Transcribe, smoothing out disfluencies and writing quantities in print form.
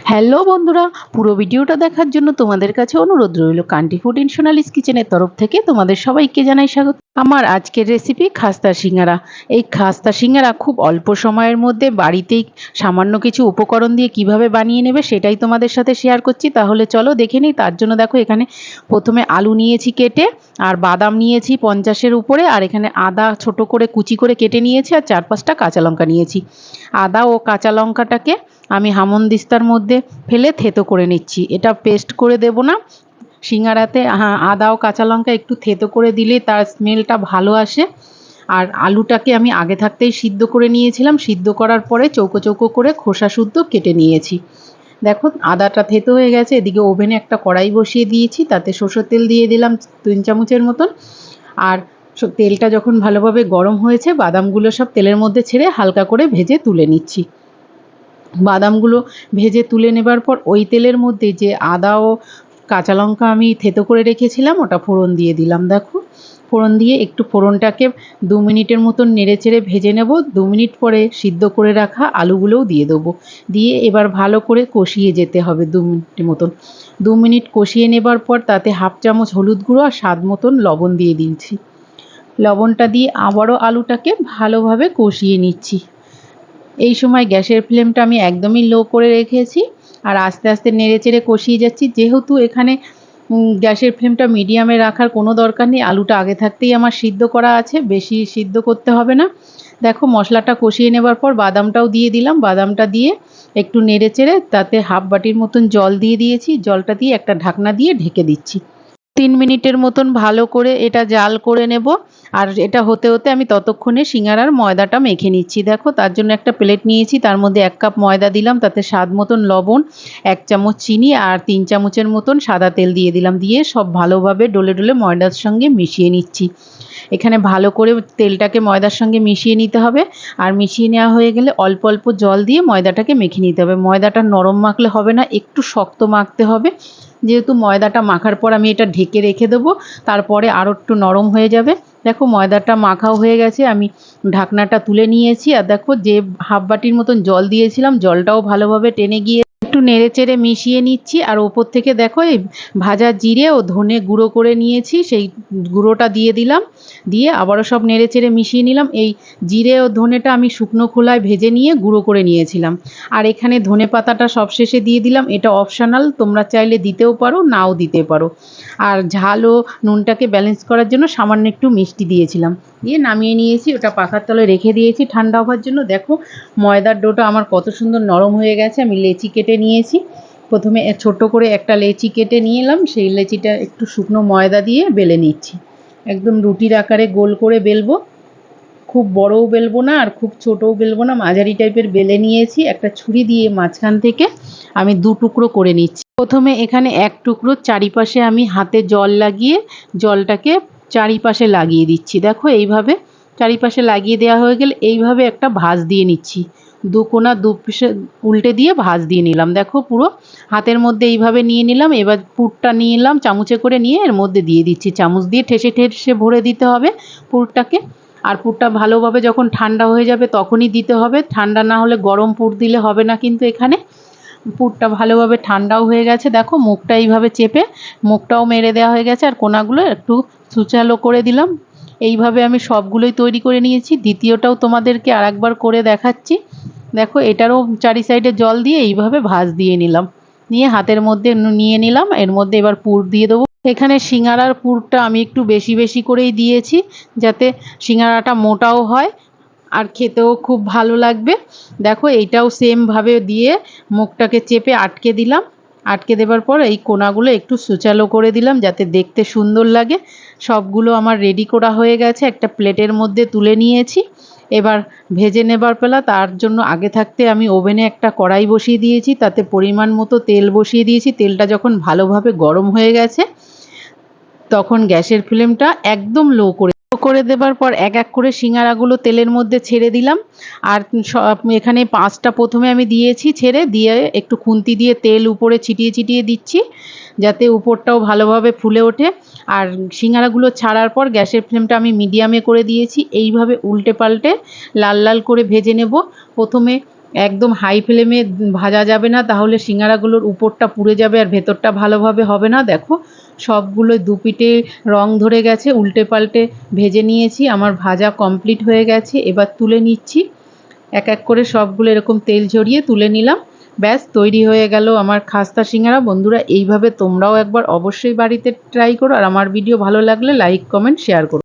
Hello বন্ধুরা, পুরো ভিডিওটা দেখার জন্য তোমাদের কাছে অনুরোধ রইল। কান্টি ফুড ইন সোনালিস কিচেনের তরফ থেকে তোমাদের সবাইকে জানাই স্বাগত। আমার আজকের রেসিপি খাস্তা সিঙ্গারা। এই খাস্তা সিঙ্গারা খুব অল্প সময়ের মধ্যে বাড়িতেই সামান্য কিছু উপকরণ দিয়ে কিভাবে বানিয়ে নেবে সেটাই তোমাদের সাথে শেয়ার করছি। তাহলে চলো দেখে নিই। তার জন্য দেখো এখানে প্রথমে আলু নিয়েছি কেটে, আর বাদাম নিয়েছি 50-এর উপরে, আর এখানে আদা ছোট করে কুচি করে কেটে নিয়েছি, আর 4-5টা কাঁচা লঙ্কা নিয়েছি। আদা ও কাঁচা লঙ্কাটাকে আমি হামনদিস্তার মধ্যে ফেলে থেতো করে নিচ্ছি। এটা পেস্ট করে দেব না। সিঙ্গারাতে আদা ও কাঁচা লঙ্কা একটু থেতো করে দিলে তার স্মেলটা ভালো আসে। আর আলুটাকে আমি আগে থাকতেই সিদ্ধ করে নিয়েছিলাম। সিদ্ধ করার পরে চৌকো চৌকো করে খোসা শুদ্ধ কেটে নিয়েছি। দেখো আদাটা থেতো হয়ে গেছে। এদিকে ওভেনে একটা কড়াই বসিয়ে দিয়েছি, তাতে সরষের তেল দিয়ে দিলাম 3 চামচের মতন। আর তেলটা যখন ভালোভাবে গরম হয়েছে, বাদামগুলো সব তেলের মধ্যে ছেড়ে হালকা করে ভেজে তুলে নিচ্ছি। বাদামগুলো ভেজে তুলে নেবার পর ওই তেলের মধ্যে যে আদা ও কাঁচা লঙ্কা আমি থেতো করে রেখেছিলাম ওটা ফোড়ন দিয়ে দিলাম। দেখো ফোড়ন দিয়ে একটু ফোড়নটাকে 2 মিনিটের মতন নেড়েচেড়ে ভেজে নেব। 2 মিনিট পরে সিদ্ধ করে রাখা আলুগুলোও দিয়ে দেবো। দিয়ে এবার ভালো করে কষিয়ে যেতে হবে 2 মিনিটের মতন। 2 মিনিট কষিয়ে নেবার পর তাতে 1/2 চামচ হলুদ গুঁড়ো আর স্বাদ মতন লবণ দিয়ে দিচ্ছি। লবণটা দিয়ে আবারও আলুটাকে ভালোভাবে কষিয়ে নিচ্ছি। এই সময় গ্যাসের ফ্লেমটা আমি একদমই লো করে রেখেছি, আর আস্তে আস্তে নেড়েচেড়ে কষিয়ে যাচ্ছি। যেহেতু এখানে গ্যাসের ফ্লেমটা মিডিয়ামে রাখার কোনো দরকার নেই, আলুটা আগে থাকতেই আমার সিদ্ধ করা আছে, বেশি সিদ্ধ করতে হবে না। দেখো মশলাটা কষিয়ে নেবার পর বাদামটাও দিয়ে দিলাম। বাদামটা দিয়ে একটু নেড়েচেড়ে তাতে 1/2 বাটির মতন জল দিয়ে দিয়েছি। জলটা দিয়ে একটা ঢাকনা দিয়ে ঢেকে দিচ্ছি। 3 মিনিটের মতন ভালো করে এটা জাল করে নেব। আর এটা হতে হতে আমি ততক্ষণে সিঙ্গারার ময়দাটা মেখে নিচ্ছি। দেখো তার জন্য একটা প্লেট নিয়েছি, তার মধ্যে 1 কাপ ময়দা দিলাম, তাতে স্বাদ মতন লবণ, 1 চামচ চিনি আর 3 চামচের মতন সাদা তেল দিয়ে দিলাম। দিয়ে সব ভালোভাবে ডলে ডলে ময়দার সঙ্গে মিশিয়ে নিচ্ছি। এখানে ভালো করে তেলটাকে ময়দার সঙ্গে মিশিয়ে নিতে হবে। আর মিশিয়ে নেওয়া হয়ে গেলে অল্প অল্প জল দিয়ে ময়দাটাকে মেখে নিতে হবে। ময়দাটা নরম মাখলে হবে না, একটু শক্ত মাখতে হবে। যেহেতু ময়দাটা মাখার পর আমি এটা ঢেকে রেখে দেবো, তারপরে আরও একটু নরম হয়ে যাবে। দেখো ময়দাটা মাখাও হয়ে গেছে, আমি ঢাকনাটা তুলে নিয়েছি। আর দেখো যে 1/2 বাটির মতন জল দিয়েছিলাম, জলটাও ভালোভাবে টেনে গিয়ে একটু নেড়েচেড়ে মিশিয়ে নিচ্ছি। আর ওপর থেকে দেখো এই ভাজা জিরে ও ধনে গুঁড়ো করে নিয়েছি, সেই গুঁড়োটা দিয়ে দিলাম। দিয়ে আবারও সব নেড়েচেড়ে মিশিয়ে নিলাম। এই জিরে ও ধনেটা আমি শুকনো খোলায় ভেজে নিয়ে গুঁড়ো করে নিয়েছিলাম। আর এখানে ধনে পাতাটা সবশেষে দিয়ে দিলাম। এটা অপশনাল, তোমরা চাইলে দিতেও পারো, নাও দিতে পারো। আর ঝাল ও নুনটাকে ব্যালেন্স করার জন্য সামান্য একটু মিষ্টি দিয়েছিলাম। দিয়ে নামিয়ে নিয়েছি, ওটা পাখার তলে রেখে দিয়েছি ঠান্ডা হওয়ার জন্য। দেখো ময়দার ডোটা আমার কত সুন্দর নরম হয়ে গেছে। আমি লেচি কেটে নিয়েছি। প্রথমে ছোট করে একটা লেচি কেটে নিয়ে এলাম, সেই লেচিটা একটু শুকনো ময়দা দিয়ে বেলে নিচ্ছি। একদম রুটির আকারে গোল করে বেলবো। খুব বড়ও বেলবো না আর খুব ছোটও বেলবো না, মাঝারি টাইপের বেলে নিয়েছি। একটা ছুরি দিয়ে মাঝখান থেকে আমি 2 টুকরো করে নিচ্ছি। প্রথমে এখানে 1 টুকরো চারিপাশে আমি হাতে জল লাগিয়ে জলটাকে চারিপাশে লাগিয়ে দিচ্ছি। দেখো এইভাবে চারিপাশে লাগিয়ে দেওয়া হয়ে গেলে এইভাবে একটা ভাঁজ দিয়ে নিচ্ছি। 2 কোণা 2 পিসে উল্টে দিয়ে ভাঁজ দিয়ে নিলাম। দেখো পুরো হাতের মধ্যে এইভাবে নিয়ে নিলাম। এবার পুরটা নিয়ে এলাম, চামচে করে নিয়ে এর মধ্যে দিয়ে দিচ্ছি। চামচ দিয়ে ঠেসে ঠেসে ভরে দিতে হবে পুরটাকে। আর পুরটা ভালোভাবে যখন ঠান্ডা হয়ে যাবে তখনই দিতে হবে, ঠান্ডা না হলে গরম পুর দিলে হবে না। কিন্তু এখানে পুরটা ভালোভাবে ঠান্ডাও হয়ে গেছে। দেখো মুখটা এইভাবে চেপে মুখটাও মেরে দেওয়া হয়ে গেছে, আর কোনাগুলো একটু সুচালো করে দিলাম। এইভাবে আমি সবগুলোই তৈরি করে নিয়েছি। দ্বিতীয়টাও তোমাদেরকে আরেকবার করে দেখাচ্ছি। দেখো এটারও চারি সাইডে জল দিয়ে এইভাবে ভাঁজ দিয়ে নিলাম। নিয়ে হাতের মধ্যে নিয়ে নিলাম। এর মধ্যে এবার পুর দিয়ে দেবো। এখানে সিঙ্গারার পুরটা আমি একটু বেশি বেশি করেই দিয়েছি, যাতে সিঙ্গারাটা মোটাও হয় আর খেতেও খুব ভালো লাগবে। দেখো এইটাও সেমভাবে দিয়ে মুখটাকে চেপে আটকে দিলাম। আটকে দেবার পর এই কোনাগুলো একটু সুচালো করে দিলাম যাতে দেখতে সুন্দর লাগে। সবগুলো আমার রেডি করা হয়ে গেছে, একটা প্লেটের মধ্যে তুলে নিয়েছি। এবার ভেজে নেবার পেলা। তার জন্য আগে থাকতে আমি ওভেনে একটা কড়াই বসিয়ে দিয়েছি, তাতে পরিমাণ মতো তেল বসিয়ে দিয়েছি। তেলটা যখন ভালোভাবে গরম হয়ে গেছে তখন গ্যাসের ফ্লেমটা একদম লো করে দেবার পর এক এক করে সিঙ্গারাগুলো তেলের মধ্যে ছেড়ে দিলাম। আর এখানে 5টা প্রথমে আমি দিয়েছি, ছেড়ে দিয়ে একটু খুন্তি দিয়ে তেল উপরে ছিটিয়ে ছিটিয়ে দিচ্ছি যাতে উপরটাও ভালোভাবে ফুলে ওঠে। আর সিঙ্গারাগুলো ছাড়ার পর গ্যাসের ফ্লেমটা আমি মিডিয়ামে করে দিয়েছি। এইভাবে উল্টে পাল্টে লাল লাল করে ভেজে নেব। প্রথমে একদম হাই ফ্লেমে ভাজা যাবে না, তাহলে সিঙ্গারাগুলোর উপরটা পুড়ে যাবে আর ভেতরটা ভালোভাবে হবে না। দেখো সবগুলো দুপিঠে রং ধরে গেছে, উল্টে পাল্টে ভেজে নিয়েছি, আমার ভাজা কমপ্লিট হয়ে গেছে। এবার তুলে নিচ্ছি এক এক করে, সবগুলো এরকম তেল ঝরিয়ে তুলে নিলাম। ব্যাস তৈরি হয়ে গেল আমার খাস্তা সিঙ্গারা। বন্ধুরা এইভাবে তোমরাও একবার অবশ্যই বাড়িতে ট্রাই করো, আর আমার ভিডিও ভালো লাগলে লাইক কমেন্ট শেয়ার করো।